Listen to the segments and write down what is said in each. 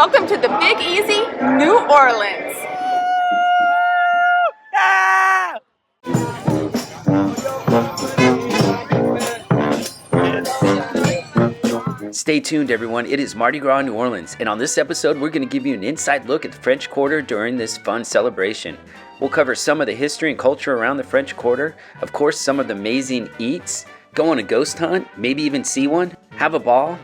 Welcome to the Big Easy, New Orleans. Stay tuned, everyone. It is Mardi Gras New Orleans, and on this episode, we're going to give you an inside look at the French Quarter during this fun celebration. We'll cover some of the history and culture around the French Quarter, of course, some of the amazing eats, go on a ghost hunt, maybe even see one, have a ball,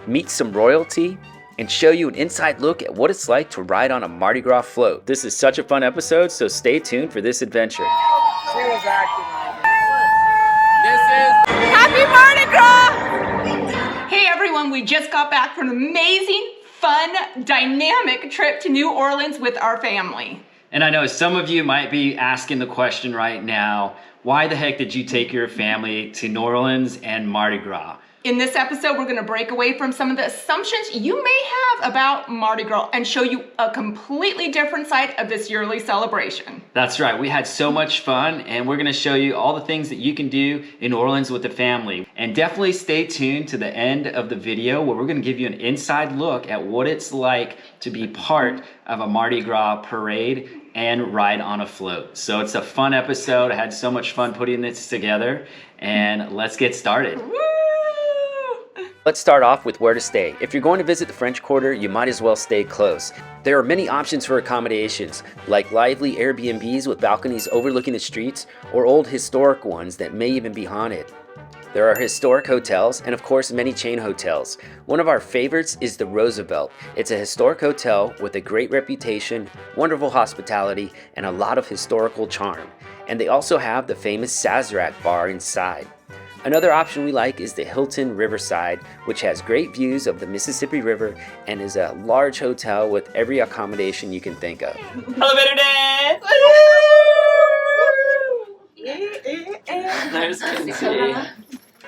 meet some royalty, and show you an inside look at what it's like to ride on a Mardi Gras float. This is such a fun episode, so stay tuned for this adventure. Happy Mardi Gras! Hey everyone, we just got back from an amazing, fun, dynamic trip to New Orleans with our family. And I know some of you might be asking the question right now, why the heck did you take your family to New Orleans and Mardi Gras? In this episode, we're going to break away from some of the assumptions you may have about Mardi Gras and show you a completely different side of this yearly celebration. That's right, we had so much fun, and we're going to show you all the things that you can do in New Orleans with the family. And definitely stay tuned to the end of the video where we're going to give you an inside look at what it's like to be part of a Mardi Gras parade and ride on a float. So it's a fun episode. I had so much fun putting this together, and let's get started. Woo! Let's start off with where to stay. If you're going to visit the French Quarter, you might as well stay close. There are many options for accommodations, like lively Airbnbs with balconies overlooking the streets, or old historic ones that may even be haunted. There are historic hotels, and of course many chain hotels. One of our favorites is the Roosevelt. It's a historic hotel with a great reputation, wonderful hospitality, and a lot of historical charm. And they also have the famous Sazerac bar inside. Another option we like is the Hilton Riverside, which has great views of the Mississippi River and is a large hotel with every accommodation you can think of. Elevator dance! There's Kinsey.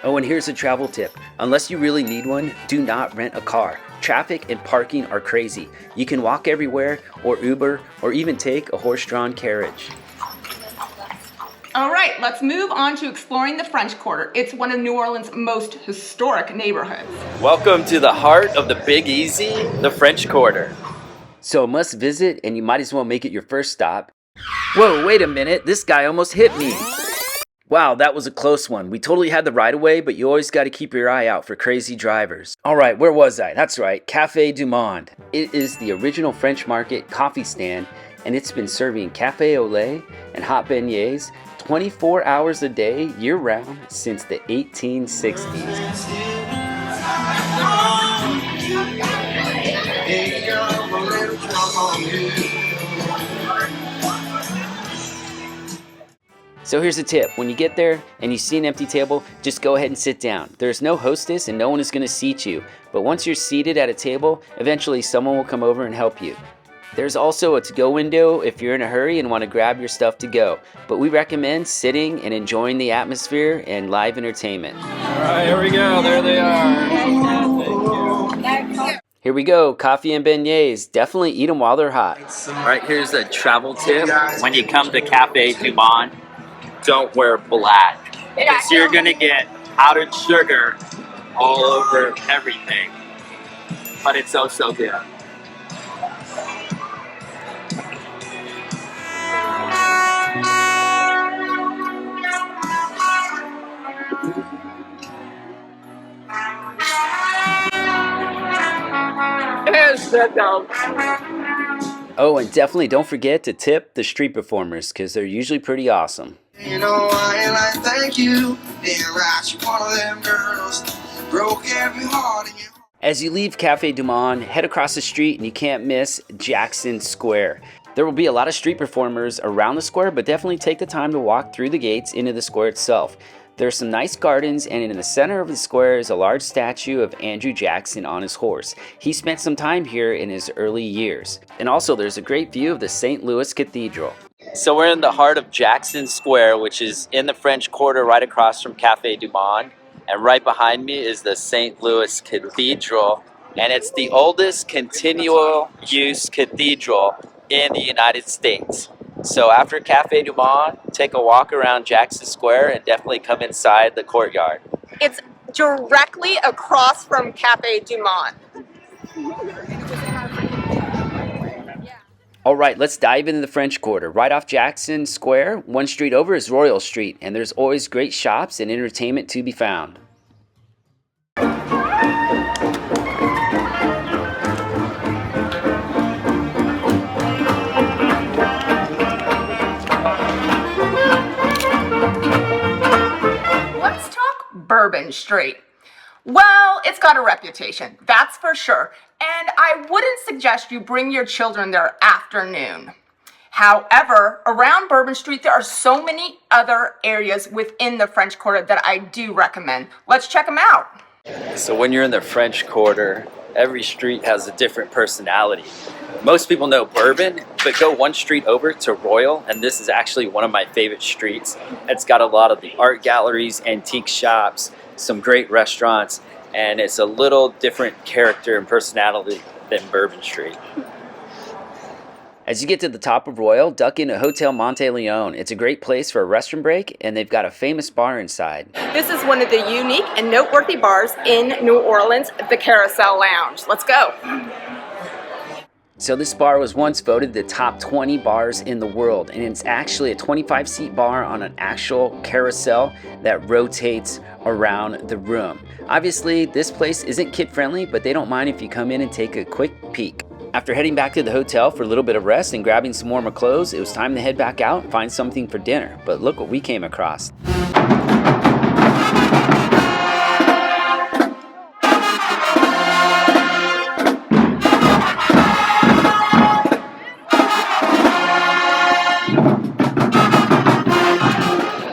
Oh, and here's a travel tip. Unless you really need one, do not rent a car. Traffic and parking are crazy. You can walk everywhere, or Uber, or even take a horse-drawn carriage. All right, let's move on to exploring the French Quarter. It's one of New Orleans' most historic neighborhoods. Welcome to the heart of the Big Easy, the French Quarter. So a must visit, and you might as well make it your first stop. Whoa, wait a minute, this guy almost hit me. Wow, that was a close one. We totally had the right of way, but you always got to keep your eye out for crazy drivers. All right, where was I? That's right, Café du Monde. It is the original French market coffee stand, and it's been serving café au lait and hot beignets 24 hours a day, year-round, since the 1860s. So here's a tip. When you get there and you see an empty table, just go ahead and sit down. There's no hostess and no one is going to seat you. But once you're seated at a table, eventually someone will come over and help you. There's also a to-go window if you're in a hurry and want to grab your stuff to go. But we recommend sitting and enjoying the atmosphere and live entertainment. All right, here we go. There they are. Thank you. Here we go, coffee and beignets. Definitely eat them while they're hot. All right, here's a travel tip. When you come to Café du Monde, don't wear black, because you're gonna get powdered sugar all over everything. But it's so good. Oh, and definitely don't forget to tip the street performers, because they're usually pretty awesome. You know, I ain't like thank you. Damn right, you one of them girls. Broke every heart in you. As you leave Café du Monde, head across the street and you can't miss Jackson Square. There will be a lot of street performers around the square, but definitely take the time to walk through the gates into the square itself. There's some nice gardens, and in the center of the square is a large statue of Andrew Jackson on his horse. He spent some time here in his early years. And also there's a great view of the St. Louis Cathedral. So we're in the heart of Jackson Square, which is in the French Quarter right across from Café du Monde. And right behind me is the St. Louis Cathedral. And it's the oldest continual use cathedral in the United States. So after Café du Monde, take a walk around Jackson Square and definitely come inside the courtyard. It's directly across from Café du Monde. All right, let's dive into the French Quarter. Right off Jackson Square, one street over is Royal Street, and there's always great shops and entertainment to be found. Let's talk Bourbon Street. Well, it's got a reputation, that's for sure. And I wouldn't suggest you bring your children there afternoon. However, around Bourbon Street, there are so many other areas within the French Quarter that I do recommend. Let's check them out. So when you're in the French Quarter, every street has a different personality. Most people know Bourbon, but go one street over to Royal, and this is actually one of my favorite streets. It's got a lot of the art galleries, antique shops, some great restaurants, and it's a little different character and personality than Bourbon Street. As you get to the top of Royal, duck into Hotel Monte Leon. It's a great place for a restroom break, and they've got a famous bar inside. This is one of the unique and noteworthy bars in New Orleans, the Carousel Lounge. Let's go. So this bar was once voted the top 20 bars in the world, and it's actually a 25-seat bar on an actual carousel that rotates around the room. Obviously, this place isn't kid-friendly, but they don't mind if you come in and take a quick peek. After heading back to the hotel for a little bit of rest and grabbing some warmer clothes, it was time to head back out and find something for dinner. But look what we came across.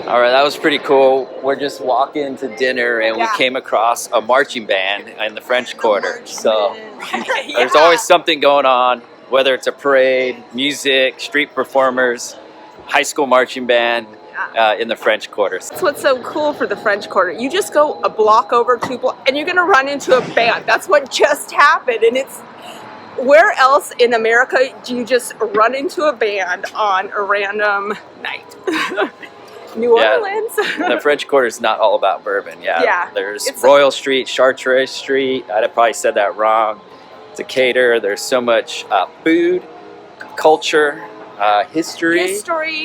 All right, that was pretty cool. We're just walking to dinner and we came across a marching band in the French Quarter. So there's always something going on, whether it's a parade, music, street performers, high school marching band in the French Quarter. That's what's so cool for the French Quarter. You just go a block over, 2 blocks, and you're gonna run into a band. That's what just happened, and it's where else in America do you just run into a band on a random night? New Orleans. The French Quarter is not all about bourbon. There's it's Royal Street, Chartres Street. I'd probably said that wrong. Decatur. There's so much food, culture, history,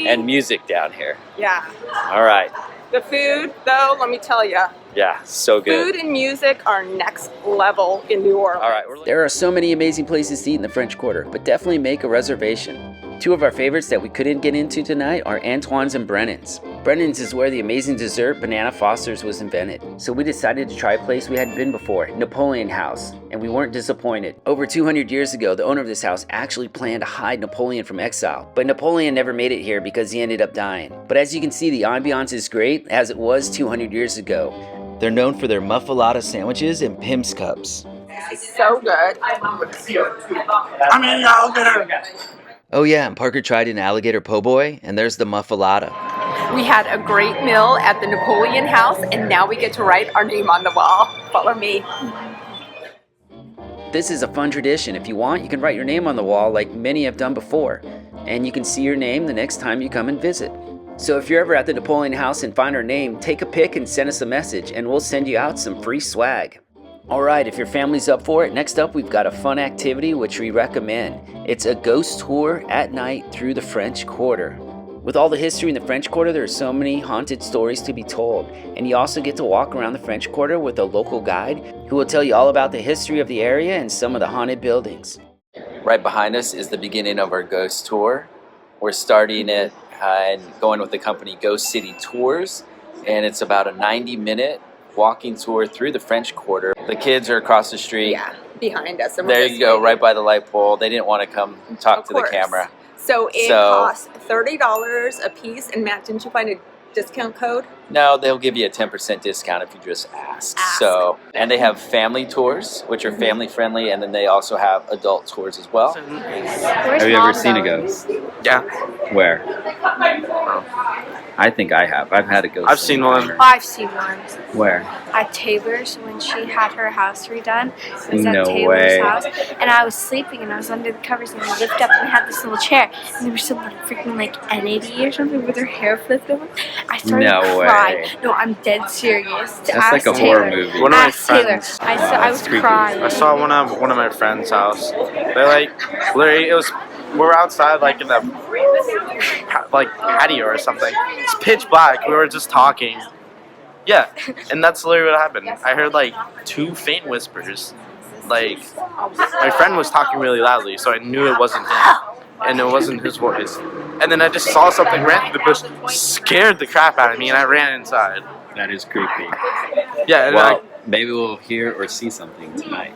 and music down here. Yeah. All right. The food, though, let me tell you. Yeah, so good. Food and music are next level in New Orleans. All right. There are so many amazing places to eat in the French Quarter, but definitely make a reservation. Two of our favorites that we couldn't get into tonight are Antoine's and Brennan's. Brennan's is where the amazing dessert Banana Foster's was invented. So we decided to try a place we hadn't been before, Napoleon House, and we weren't disappointed. Over 200 years ago, the owner of this house actually planned to hide Napoleon from exile, but Napoleon never made it here because he ended up dying. But as you can see, the ambiance is great, as it was 200 years ago. They're known for their muffalata sandwiches and Pim's cups. So good. Oh yeah, and Parker tried an alligator po' boy, and there's the muffalata. We had a great meal at the Napoleon House, and now we get to write our name on the wall. Follow me. This is a fun tradition. If you want, you can write your name on the wall like many have done before, and you can see your name the next time you come and visit. So if you're ever at the Napoleon House and find our name, take a pic and send us a message, and we'll send you out some free swag. Alright, if your family's up for it, next up we've got a fun activity which we recommend. It's a ghost tour at night through the French Quarter. With all the history in the French Quarter, there are so many haunted stories to be told, and you also get to walk around the French Quarter with a local guide who will tell you all about the history of the area and some of the haunted buildings. Right behind us is the beginning of our ghost tour. We're starting it and going with the company Ghost City Tours, and it's about a 90-minute walking tour through the French Quarter. The kids are across the street. Yeah, behind us. And there you go, right by the light pole. They didn't want to come talk to the camera. So it costs $30 a piece. And Matt, didn't you find a discount code? No, they'll give you a 10% discount if you just ask. So, and they have family tours, which are family friendly, and then they also have adult tours as well. Have you ever seen a ghost? Yeah. Where? I think I have. I've had a ghost. I've seen one. I've seen one. Where? At Taylor's when she had her house redone. It was No at Taylor's way. house. And I was sleeping and I was under the covers and I looked up and had this little chair. And there was some freaking like N80 or something with her hair flipped over. I started crying. No, I'm dead serious. That's like a horror movie. One of my Ask Taylor. friends. I was crying. I saw one at one of my friends' house. They like literally it was we're outside like in the like patio or something. It's pitch black. We were just talking. Yeah, and that's literally what happened. I heard like 2 faint whispers. Like my friend was talking really loudly, so I knew it wasn't him, and it wasn't his voice. And then I just saw something ran through the bush, scared the crap out of me, and I ran inside. That is creepy. Yeah, and Well, maybe we'll hear or see something tonight.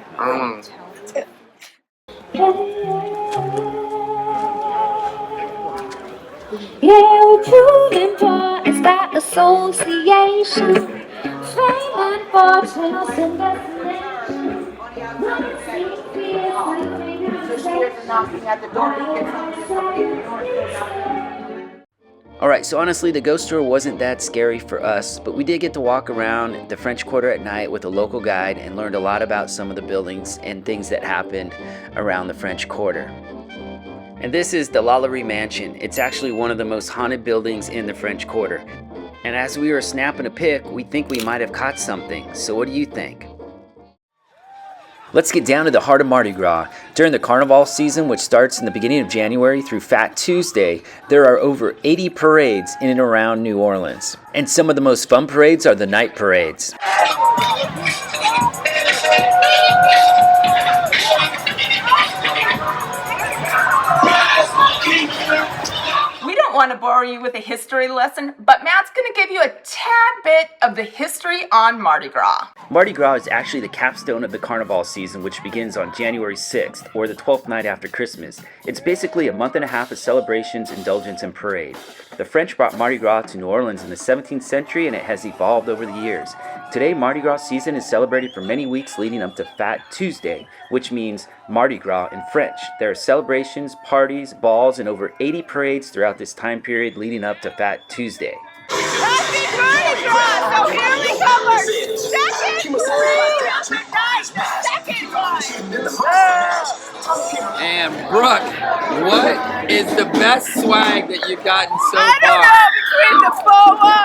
Yeah, we're proving points by association. Fame and fortune are sin destination. Alright, so honestly the ghost tour wasn't that scary for us, but we did get to walk around the French Quarter at night with a local guide and learned a lot about some of the buildings and things that happened around the French Quarter. And this is the Lalaurie Mansion. It's actually one of the most haunted buildings in the French Quarter. And as we were snapping a pic, we think we might have caught something. So what do you think? Let's get down to the heart of Mardi Gras. During the Carnival season, which starts in the beginning of January through Fat Tuesday, there are over 80 parades in and around New Orleans. And some of the most fun parades are the night parades. We don't want to bore you with a history lesson, but Matt's going to give you a tad bit of the history on Mardi Gras. Mardi Gras is actually the capstone of the Carnival season, which begins on January 6th, or the 12th night after Christmas. It's basically a month and a half of celebrations, indulgence, and parade. The French brought Mardi Gras to New Orleans in the 17th century, and it has evolved over the years. Today, Mardi Gras season is celebrated for many weeks leading up to Fat Tuesday, which means Mardi Gras in French. There are celebrations, parties, balls, and over 80 parades throughout this time period leading up to Fat Tuesday. Happy Mardi Gras! So here we come, our second one! And Brooke, what is the best swag that you've gotten so I don't far? know, between the boa,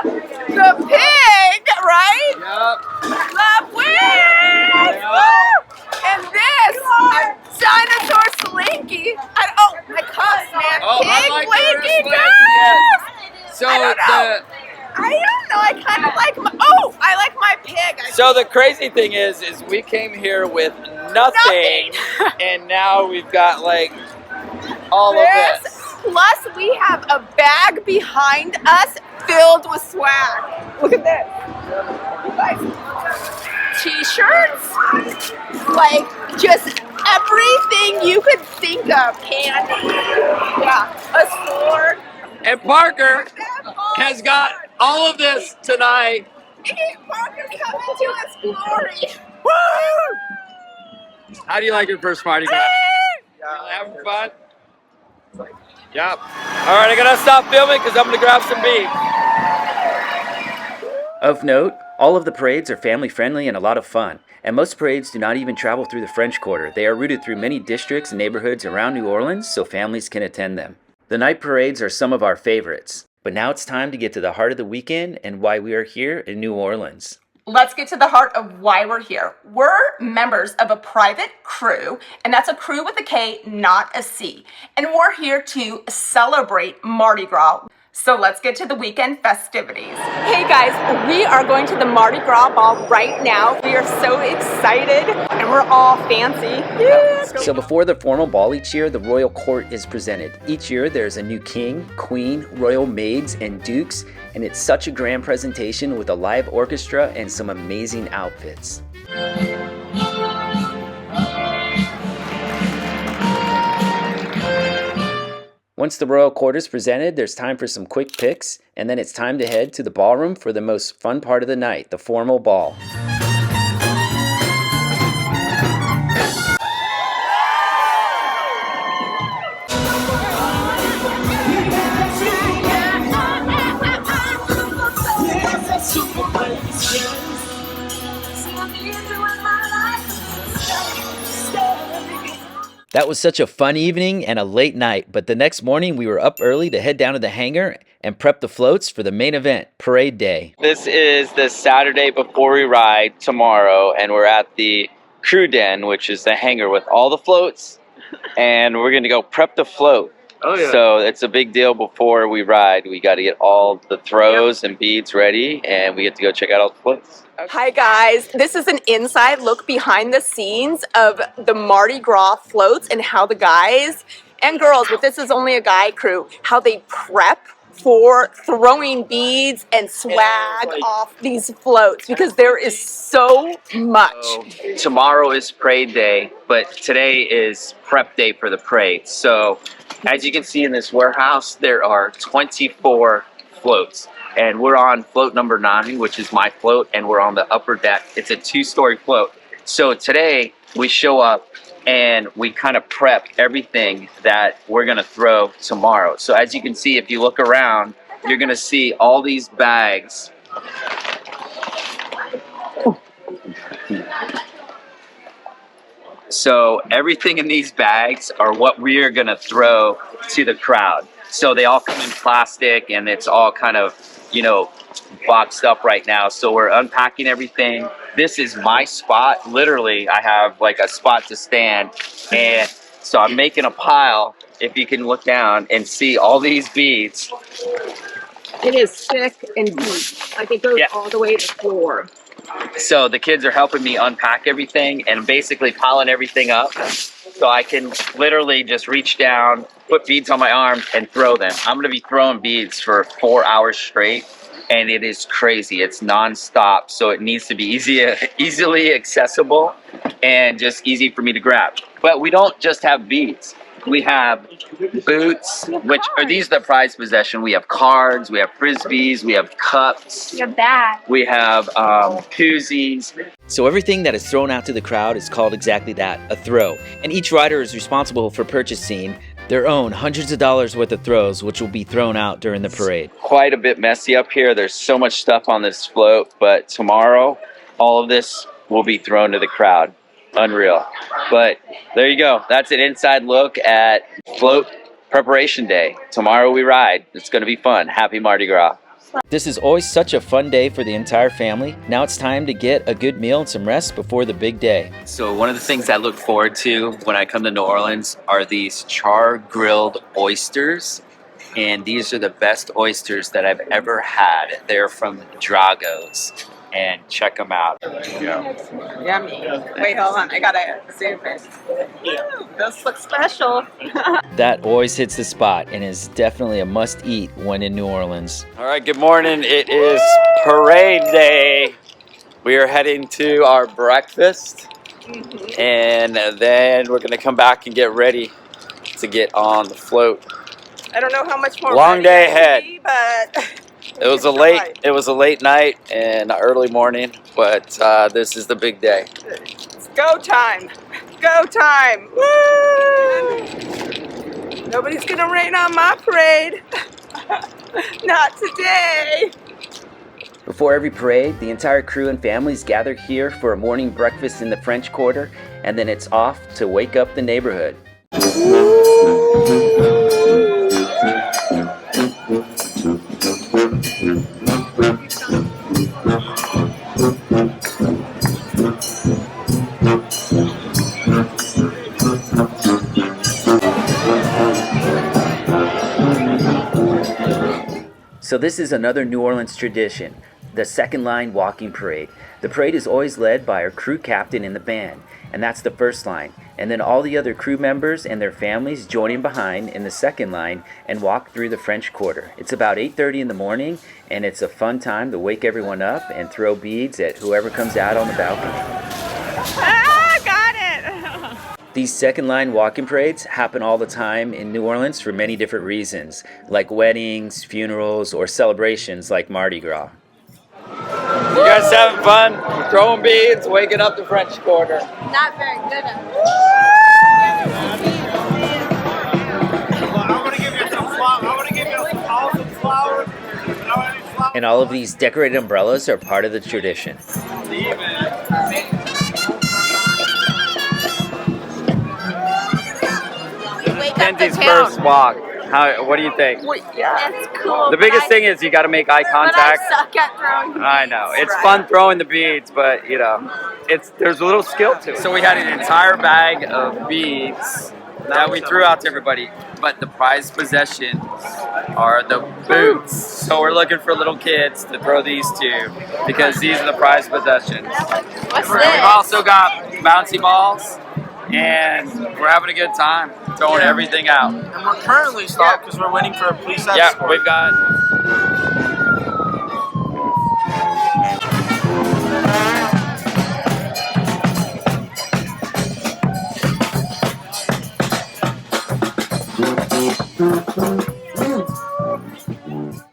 the pig, right? Yep. The wings! Woo! And this, a dinosaur slinky. Oh, my cuffs, man. Oh, Pig I like the blinky wristbands, yes. So I don't know. I don't know. I kind of like my. Oh, I like my pig. So the crazy thing is we came here with nothing, and now we've got like all of this. Plus, we have a bag behind us filled with swag. Look at this. You guys, t-shirts, like just everything you could think of. Candy, yeah, a sword. And Parker has got all of this tonight. Parker's coming to his glory. Woo! How do you like your first Mardi Gras? Having fun? Yep. All right, I gotta stop filming because I'm gonna grab some beef. Of note, all of the parades are family friendly and a lot of fun. And most parades do not even travel through the French Quarter. They are routed through many districts and neighborhoods around New Orleans so families can attend them. The night parades are some of our favorites. But now it's time to get to the heart of the weekend and why we are here in New Orleans. Let's get to the heart of why we're here. We're members of a private crew, and that's a crew with a K, not a C. And we're here to celebrate Mardi Gras. So let's get to the weekend festivities. Hey guys, we are going to the Mardi Gras ball right now. We are so excited and we're all fancy. Yes. So before the formal ball each year, the royal court is presented. Each year there's a new king, queen, royal maids, and dukes, and it's such a grand presentation with a live orchestra and some amazing outfits. Once the royal court is presented, there's time for some quick pics, and then it's time to head to the ballroom for the most fun part of the night, the formal ball. That was such a fun evening and a late night, but the next morning we were up early to head down to the hangar and prep the floats for the main event, Parade Day. This is the Saturday before we ride tomorrow, and we're at the crew den, which is the hangar with all the floats and we're gonna go prep the float. Oh yeah. So it's a big deal before we ride. We got to get all the throws and beads ready, and we get to go check out all the floats. Hi guys, this is an inside look behind the scenes of the Mardi Gras floats and how the guys and girls, but this is only a guy crew, how they prep for throwing beads and swag off these floats because there is so much. So, tomorrow is parade day, but today is prep day for the parade. So as you can see in this warehouse, there are 24 floats. And we're on float number 9, which is my float, and we're on the upper deck. It's a 2-story float. So today we show up and we kind of prep everything that we're gonna throw tomorrow. So as you can see, if you look around, you're gonna see all these bags. So everything in these bags are what we are gonna throw to the crowd. So they all come in plastic and it's all kind of, you know, boxed up right now. So we're unpacking everything. This is my spot. Literally, I have like a spot to stand. And so I'm making a pile, if you can look down and see all these beads. It is thick and deep, like it goes all the way to the floor. So the kids are helping me unpack everything and basically piling everything up. So I can literally just reach down, put beads on my arm and throw them. I'm gonna be throwing beads for 4 hours straight. And it is crazy. It's non-stop, so it needs to be easily accessible and just easy for me to grab. But we don't just have beads. We have boots, which are these the prized possession. We have cards, we have frisbees, we have cups. You're bad. We have koozies. So everything that is thrown out to the crowd is called exactly that, a throw. And each rider is responsible for purchasing their own hundreds of dollars worth of throws, which will be thrown out during the parade. Quite a bit messy up here. There's so much stuff on this float, but tomorrow, all of this will be thrown to the crowd. Unreal. But there you go. That's an inside look at float preparation day. Tomorrow we ride. It's going to be fun. Happy Mardi Gras. This is always such a fun day for the entire family. Now it's time to get a good meal and some rest before the big day. So one of the things I look forward to when I come to New Orleans are these char-grilled oysters. And these are the best oysters that I've ever had. They're from Drago's. And check them out. Yummy. Wait, hold on. I gotta zoom in. This looks special. That always hits the spot and is definitely a must-eat when in New Orleans. All right, good morning. It is parade day. We are heading to our breakfast, and then we're gonna come back and get ready to get on the float. I don't know how much more. Long day ahead. But It was a late night and early morning, but this is the big day. it's go time. Go time. Woo! Nobody's gonna rain on my parade. Not today. Before every parade, the entire crew and families gather here for a morning breakfast in the French Quarter, and then it's off to wake up the neighborhood. So this is another New Orleans tradition, the second line walking parade. The parade is always led by our crew captain in the band, and that's the first line. And then all the other crew members and their families join in behind in the second line and walk through the French Quarter. It's about 8:30 in the morning, and it's a fun time to wake everyone up and throw beads at whoever comes out on the balcony. Got it. These second line walking parades happen all the time in New Orleans for many different reasons, like weddings, funerals, or celebrations like Mardi Gras. You guys having fun? Throwing beads, waking up the French Quarter. Not very good at it. And all of these decorated umbrellas are part of the tradition. Kenji's first walk. What do you think? It's cool. The biggest thing is you got to make eye contact. But I suck at throwing beads. I know. It's fun throwing the beads, but you know, there's a little skill to it. So we had an entire bag of beads that we threw out to everybody. But the prized possessions are the boots. So we're looking for little kids to throw these to because these are the prized possessions. What's We've this? also got bouncy balls, and we're having a good time throwing everything out. And we're currently stopped because we're waiting for a police escort. Yeah, we've got.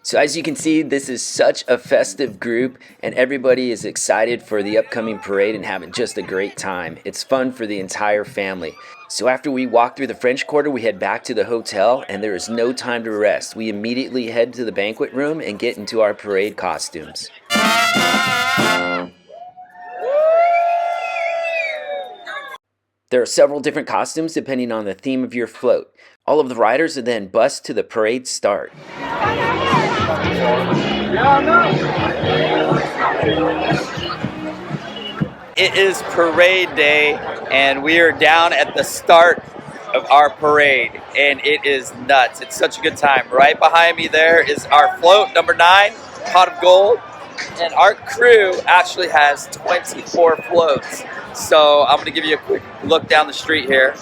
So as you can see, this is such a festive group and everybody is excited for the upcoming parade and having just a great time. It's fun for the entire family. So after we walk through the French Quarter, we head back to the hotel and there is no time to rest. We immediately head to the banquet room and get into our parade costumes. There are several different costumes depending on the theme of your float. All of the riders are then bussed to the parade start. It is parade day and we are down at the start of our parade and it is nuts. It's such a good time. Right behind me there is our float number 9, Pot of Gold, and our crew actually has 24 floats. So I'm gonna give you a quick look down the street here.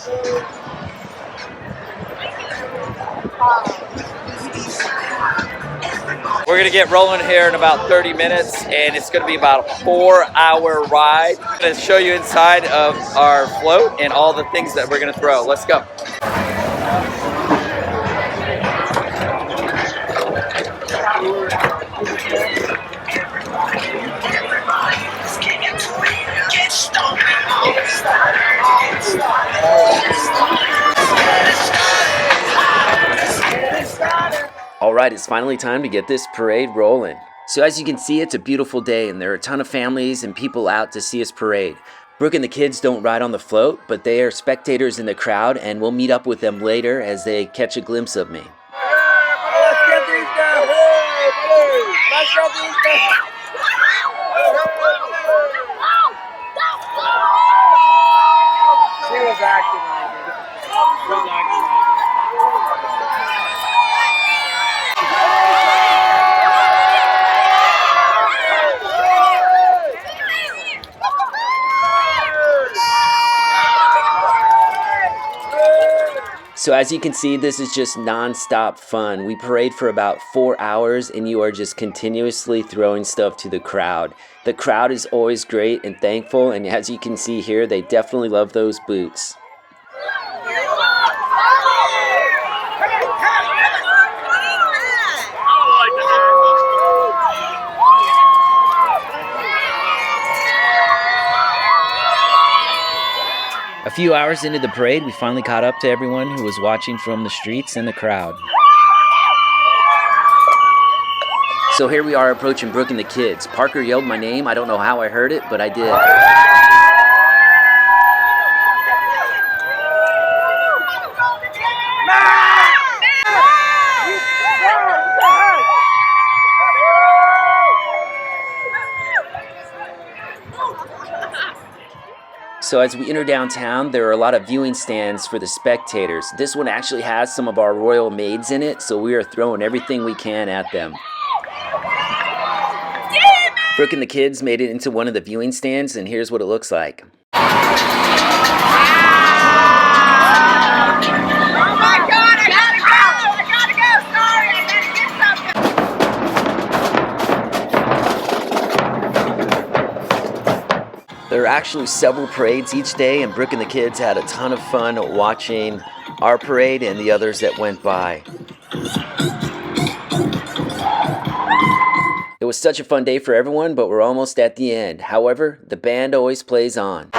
We're gonna get rolling here in about 30 minutes and it's gonna be about a 4-hour ride. I'm gonna show you inside of our float and all the things that we're gonna throw. Let's go. Alright, it's finally time to get this parade rolling. So as you can see, it's a beautiful day and there are a ton of families and people out to see us parade. Brooke and the kids don't ride on the float, but they are spectators in the crowd and we'll meet up with them later as they catch a glimpse of me. She was acting like it. She was acting like it. So as you can see, this is just non-stop fun. We parade for about 4 hours and you are just continuously throwing stuff to the crowd. The crowd is always great and thankful, and as you can see here, they definitely love those boots. A few hours into the parade, we finally caught up to everyone who was watching from the streets and the crowd. So here we are approaching Brooke and the kids. Parker yelled my name. I don't know how I heard it, but I did. So as we enter downtown, there are a lot of viewing stands for the spectators. This one actually has some of our royal maids in it, so we are throwing everything we can at them. Brooke and the kids made it into one of the viewing stands, and here's what it looks like. There are actually several parades each day, and Brooke and the kids had a ton of fun watching our parade and the others that went by. It was such a fun day for everyone, but we're almost at the end. However, the band always plays on.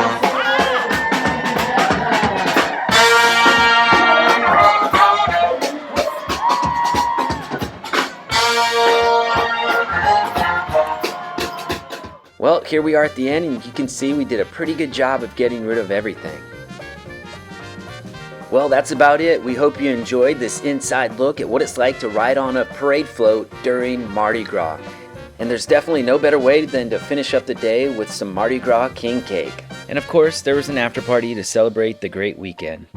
Well, here we are at the end, and you can see we did a pretty good job of getting rid of everything. Well, that's about it. We hope you enjoyed this inside look at what it's like to ride on a parade float during Mardi Gras. And there's definitely no better way than to finish up the day with some Mardi Gras king cake. And of course, there was an after party to celebrate the great weekend.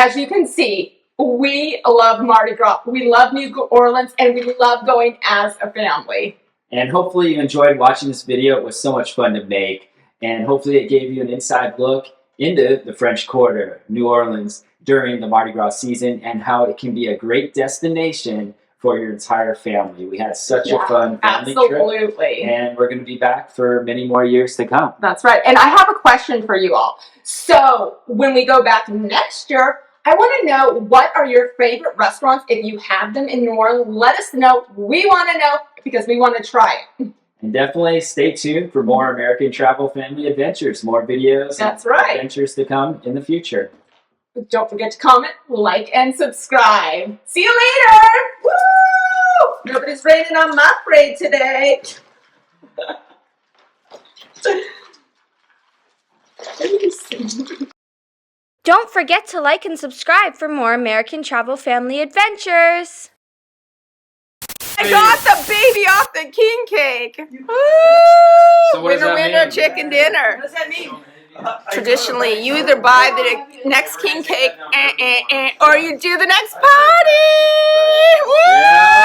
as you can see, we love Mardi Gras. We love New Orleans, and we love going as a family. And hopefully you enjoyed watching this video. It was so much fun to make. And hopefully it gave you an inside look into the French Quarter, New Orleans, during the Mardi Gras season, and how it can be a great destination for your entire family. We had such a fun family trip, and we're going to be back for many more years to come. That's right. And I have a question for you all. So when we go back next year, I want to know, what are your favorite restaurants? If you have them in New Orleans, let us know. We want to know because we want to try it. And definitely stay tuned for more American Travel Family Adventures, more videos and adventures to come in the future. Don't forget to comment, like, and subscribe. See you later! Woo! Nobody's raining on my parade today. Don't forget to like and subscribe for more American Travel Family Adventures. I got the baby off the king cake. Woo! So what does that Winner, mean? chicken dinner. What does that mean? Traditionally, you either buy the next king cake or you do the next party. Woo! Yeah.